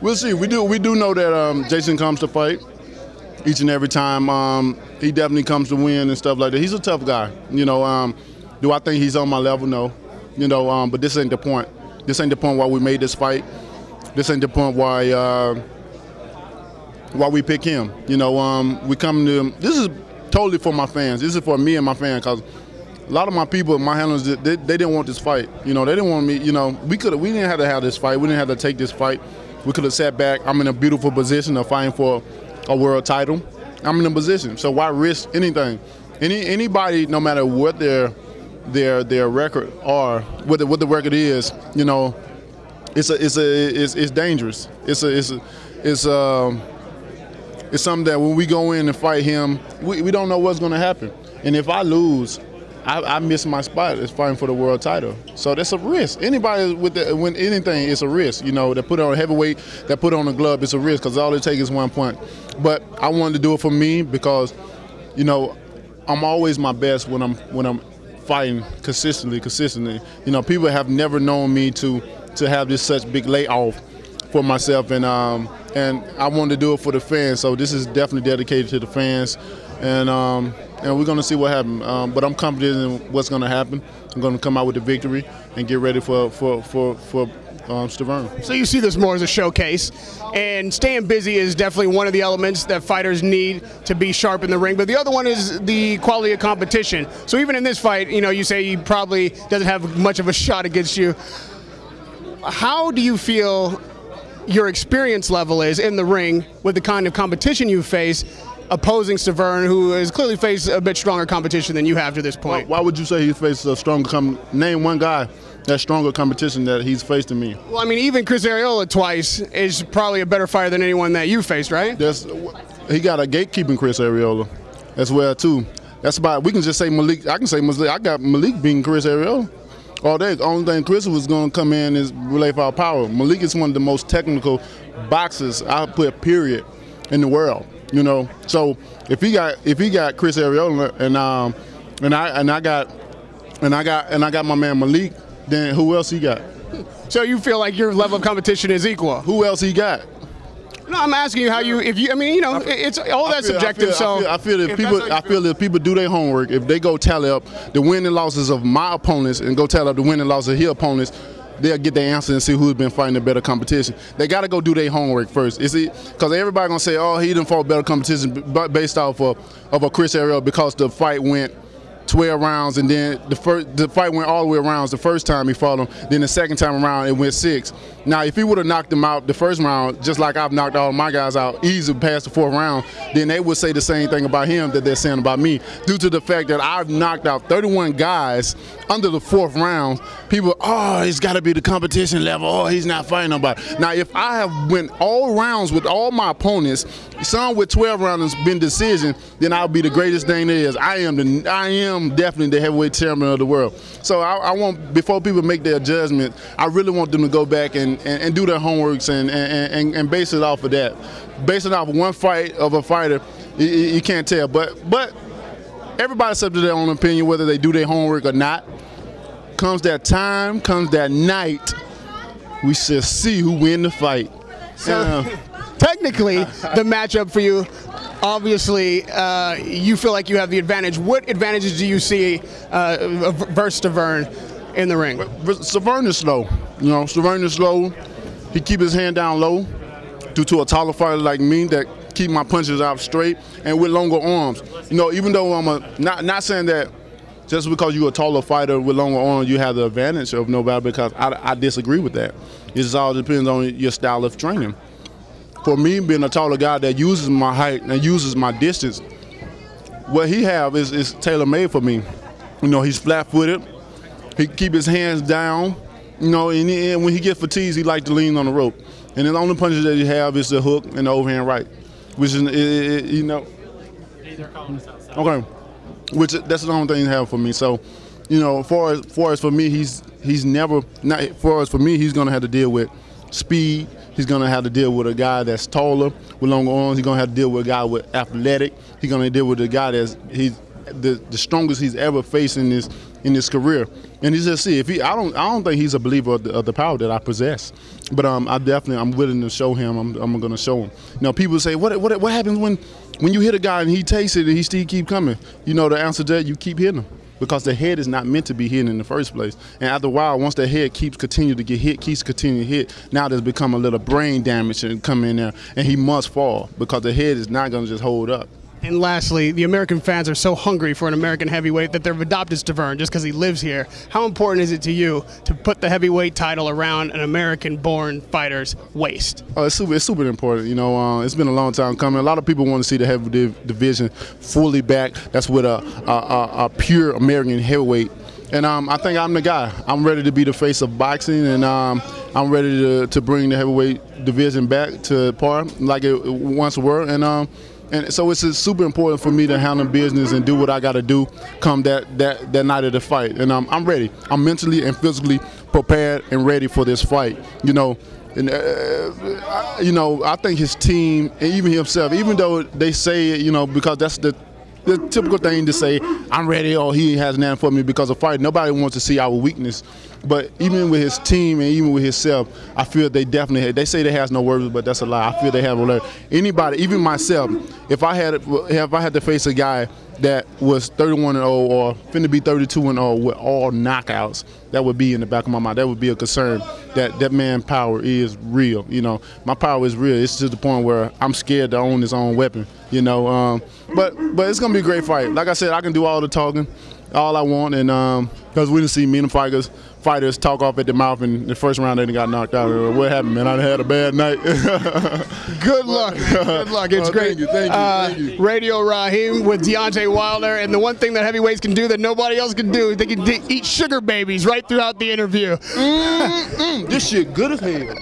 We'll see. We do know that Jason comes to fight each and every time. He definitely comes to win and stuff like that. He's a tough guy. You know, do I think he's on my level? No. You know, but this ain't the point. This ain't the point why we made this fight. This ain't the point why we pick him. You know, we come to him. This is totally for my fans. This is for me and my fans, because a lot of my people, my handlers, they didn't want this fight. You know, they didn't want me. You know, we didn't have to have this fight. We didn't have to take this fight. We could have sat back. I'm in a beautiful position of fighting for a world title. I'm in a position, so why risk anything? Anybody, no matter what their record or what the record is, you know, it's dangerous. It's something that when we go in and fight him, we don't know what's going to happen. And if I lose, I miss my spot as fighting for the world title. So that's a risk. Anybody win anything, it's a risk. You know, that put on a heavyweight, that put on a glove, it's a risk, because all it takes is 1 point. But I wanted to do it for me because, you know, I'm always my best when I'm fighting consistently. You know, people have never known me to have this such big layoff for myself, and I wanted to do it for the fans. So this is definitely dedicated to the fans, and we're going to see what happens. But I'm confident in what's going to happen. I'm going to come out with the victory and get ready for Stiverne. So you see this more as a showcase, and staying busy is definitely one of the elements that fighters need to be sharp in the ring, but the other one is the quality of competition. So even in this fight, you know, you say he probably doesn't have much of a shot against you. How do you feel your experience level is in the ring with the kind of competition you face opposing Stiverne, who has clearly faced a bit stronger competition than you have to this point? Why would you say he faced a stronger name one guy that's stronger competition that he's faced than me? Well, I mean, even Chris Arreola twice is probably a better fighter than anyone that you faced, right? He got a gatekeeping Chris Arreola as well too. That's about. We can just say Malik. I can say Malik. I got Malik beating Chris Arreola all day. The only thing Chris was going to come in is relay for power. Malik is one of the most technical boxers I put period in the world. You know, so if he got Chris Arreola and I got my man Malik, then who else he got? So you feel like your level of competition is equal? Who else he got? No, I'm asking you how you. If you, I mean, you know, it's all that subjective. I feel that people do their homework. If they go tally up the win and losses of my opponents and go tally up the win and losses of his opponents, they'll get their answer and see who's been fighting a better competition. They got to go do their homework first. Because everybody gonna say, oh, he didn't fought better competition based off of a Chris Arreola because the fight went 12 rounds, and then the fight went all the way around the first time he fought him. Then the second time around, it went 6. Now, if he would have knocked him out the first round, just like I've knocked all my guys out easily past the 4th round, then they would say the same thing about him that they're saying about me, due to the fact that I've knocked out 31 guys under the 4th round. People, oh, it's got to be the competition level. Oh, he's not fighting nobody. Now, if I have went all rounds with all my opponents, some with 12 rounds been decision, then I'll be the greatest thing there is. I am definitely the heavyweight champion of the world. So I want, before people make their judgment, I really want them to go back and do their homeworks and base it off of that. Base it off of one fight of a fighter, you can't tell. But everybody's up to their own opinion whether they do their homework or not. Comes that time, comes that night, we shall see who win the fight. So, technically, the matchup for you, obviously, you feel like you have the advantage. What advantages do you see versus Stiverne in the ring? Stiverne is slow. You know, Stiverne is slow. He keep his hand down low due to a taller fighter like me that keep my punches out straight and with longer arms. You know, even though I'm not saying that just because you're a taller fighter with longer arms, you have the advantage of nobody, because I disagree with that. It just all depends on your style of training. For me, being a taller guy that uses my height and uses my distance, what he have is tailor-made for me. You know, he's flat-footed. He keep his hands down. You know, and when he gets fatigued, he like to lean on the rope. And the only punches that he have is the hook and the overhand right, which is, you know. Okay. Which that's the only thing he have for me. So, you know, for as for me, he's never not. For as for me, he's gonna have to deal with speed. He's gonna have to deal with a guy that's taller with longer arms. He's gonna have to deal with a guy with athletic. He's gonna deal with a guy that's the strongest he's ever faced in in his career. And he's just see if I don't think he's a believer of the power that I possess. But I'm willing to show him. I'm going to show him. You know, people say, what happens when you hit a guy and he takes it and he still keep coming? You know, the answer to that, you keep hitting him. Because the head is not meant to be hit in the first place. And after a while, once the head keeps continuing to get hit, keeps continuing to hit, now there's become a little brain damage and come in there, and he must fall because the head is not going to just hold up. And lastly, the American fans are so hungry for an American heavyweight that they've adopted Stiverne just because he lives here. How important is it to you to put the heavyweight title around an American-born fighter's waist? Oh, it's super important. You know, it's been a long time coming. A lot of people want to see the heavyweight division fully back. That's with a pure American heavyweight. And I think I'm the guy. I'm ready to be the face of boxing, and I'm ready to bring the heavyweight division back to par like it once were. And so it's super important for me to handle business and do what I got to do come that night of the fight. And I'm ready. I'm mentally and physically prepared and ready for this fight. You know, and I think his team and even himself, even though they say it, you know, because that's the typical thing to say, I'm ready or he has nothing for me because of fight. Nobody wants to see our weakness. But even with his team and even with himself, I feel they definitely have. They say they has no worries, but that's a lie. I feel they have a lot. Anybody, even myself, if I had to face a guy that was 31-0 or finna be 32-0 with all knockouts, that would be in the back of my mind. That would be a concern. That man's power is real. You know, my power is real. It's to the point where I'm scared to own his own weapon. You know, but it's gonna be a great fight. Like I said, I can do all the talking, all I want, and because we didn't see me and fighters talk off at the mouth in the first round. They got knocked out. What happened, man? I had a bad night. Good luck. Good luck. It's great. Thank you. Radio Rahim with Deontay Wilder, and the one thing that heavyweights can do that nobody else can do, they can eat sugar babies right throughout the interview. This shit good as hell.